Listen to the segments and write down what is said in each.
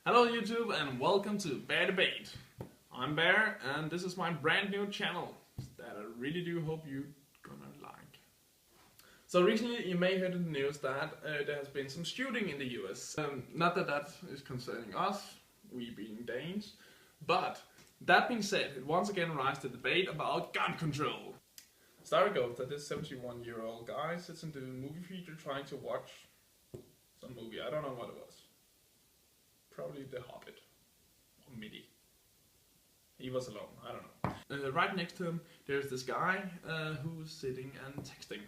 Hello YouTube and welcome to Bear Debate. I'm Bear and this is my brand new channel that I really do hope you're gonna like. So recently you may heard in the news that there has been some shooting in the US. Not that that is concerning us, we being Danes, but that being said, it once again raised the debate about gun control. Story goes that this 71-year-old guy sits in the movie theater trying to watch some movie, I don't know what it was. Probably The Hobbit or Midi. He was alone, I don't know. Right next to him there's this guy who's sitting and texting.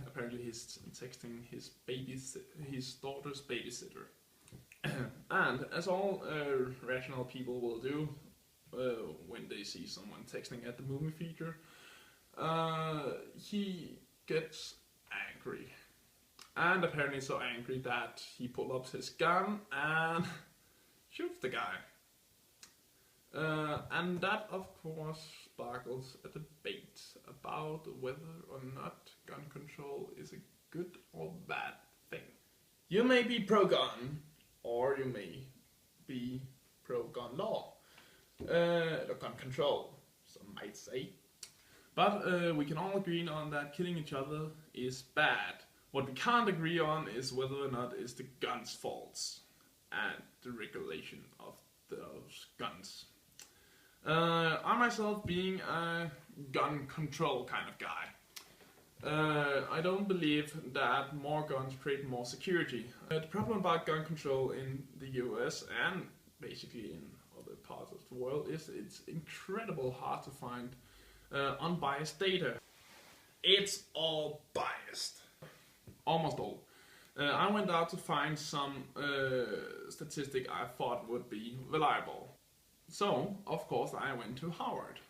Apparently he's texting his daughter's babysitter. And as all rational people will do when they see someone texting at the movie theater, he gets angry. And apparently so angry that he pulls up his gun and shoots the guy. And that of course sparkles a debate about whether or not gun control is a good or bad thing. You may be pro-gun, or you may be pro-gun law, or gun control, some might say. But we can all agree on that killing each other is bad. What we can't agree on is whether or not it's the gun's faults and the regulation of those guns. I myself being a gun control kind of guy, I don't believe that more guns create more security. The problem about gun control in the US and basically in other parts of the world is it's incredibly hard to find unbiased data. It's all biased. Almost all. I went out to find some statistic I thought would be reliable. So, of course, I went to Harvard.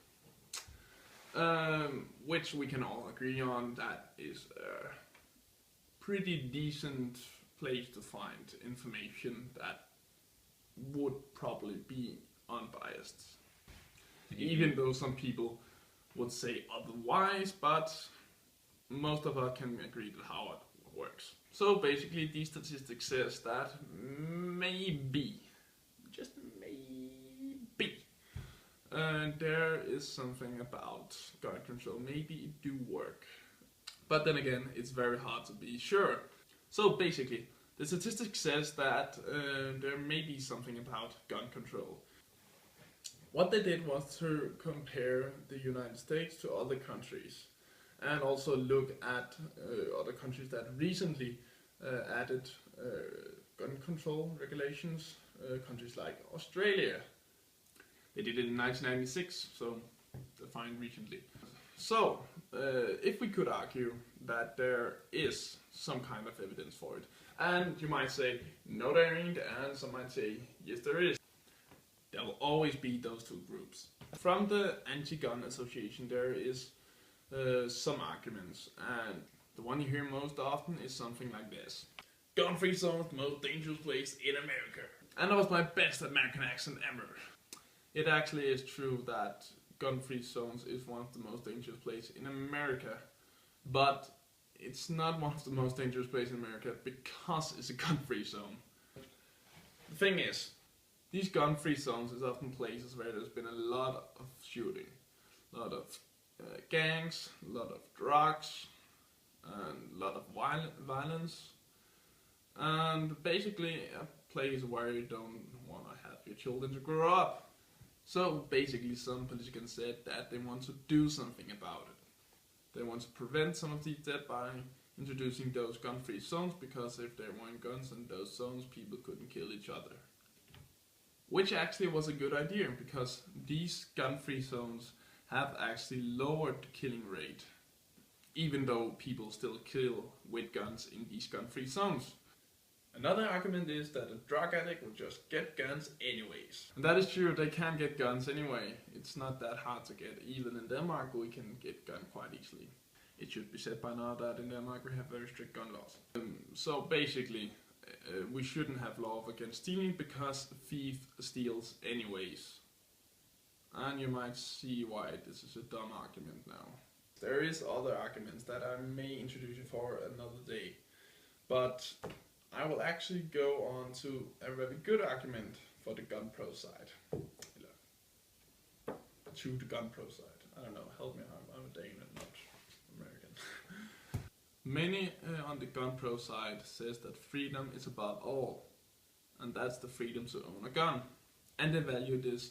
Which we can all agree on that is a pretty decent place to find information that would probably be unbiased. Even though some people would say otherwise, but most of us can agree that Harvard works. So basically these statistics says that maybe, just maybe, there is something about gun control, maybe it do work. But then again, it's very hard to be sure. So basically, the statistics says that there may be something about gun control. What they did was to compare the United States to other countries and also look at other countries that recently added gun control regulations, countries like Australia. They did it in 1996, so defined recently. So, if we could argue that there is some kind of evidence for it, and you might say, no there ain't, and some might say, yes there is. There will always be those two groups. From the Anti-Gun Association there is some arguments, and the one you hear most often is something like this: gun-free zone is the most dangerous place in America. And that was my best American accent ever. It actually is true that gun-free zones is one of the most dangerous places in America, but it's not one of the most dangerous places in America because it's a gun-free zone. The thing is, these gun-free zones is often places where there's been a lot of shooting, a lot of gangs, a lot of drugs, and a lot of violence, and basically a place where you don't want to have your children to grow up. So basically some politicians said that they want to do something about it. They want to prevent some of these deaths by introducing those gun-free zones, because if there weren't guns in those zones, people couldn't kill each other. Which actually was a good idea, because these gun-free zones have actually lowered the killing rate, even though people still kill with guns in these gun-free zones. Another argument is that a drug addict will just get guns anyways. And that is true, they can get guns anyway. It's not that hard to get. Even in Denmark we can get guns quite easily. It should be said by now that in Denmark we have very strict gun laws. So basically, we shouldn't have law against stealing because the thief steals anyways. And you might see why this is a dumb argument now. There is other arguments that I may introduce you for another day. But I will actually go on to a very good argument for the gun pro side. To the gun pro side. I don't know, help me, I'm a Dane and not American. Many on the gun pro side says that freedom is above all. And that's the freedom to own a gun. And they value this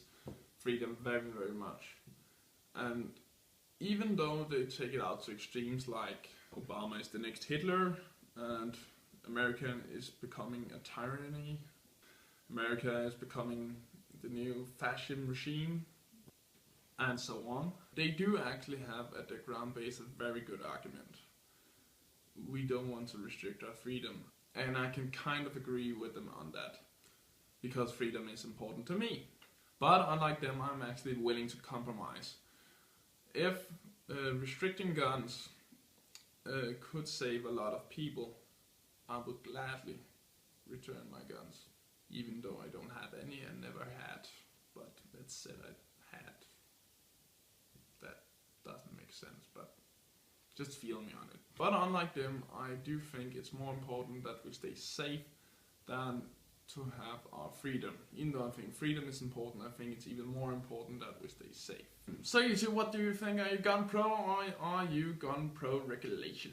freedom very, very much. And even though they take it out to extremes like Obama is the next Hitler and America is becoming a tyranny, America is becoming the new fascist regime, and so on, they do actually have at their ground base a very good argument. We don't want to restrict our freedom. And I can kind of agree with them on that, because freedom is important to me. But unlike them, I'm actually willing to compromise. If restricting guns could save a lot of people, I would gladly return my guns, even though I don't have any and never had. But let's say I had. That doesn't make sense, but just feel me on it. But unlike them, I do think it's more important that we stay safe than to have our freedom. Even though I think freedom is important, I think it's even more important that we stay safe. So YouTube, what do you think? Are you gun pro or are you gun pro regulation?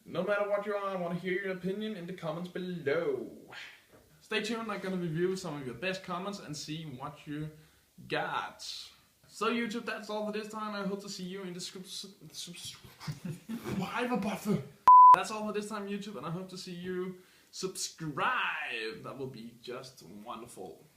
No matter what you are, I want to hear your opinion in the comments below. Stay tuned, I'm gonna review some of your best comments and see what you got. So YouTube, that's all for this time. I hope to see you in the That's all for this time YouTube, and I hope to see you subscribe. That will be just wonderful.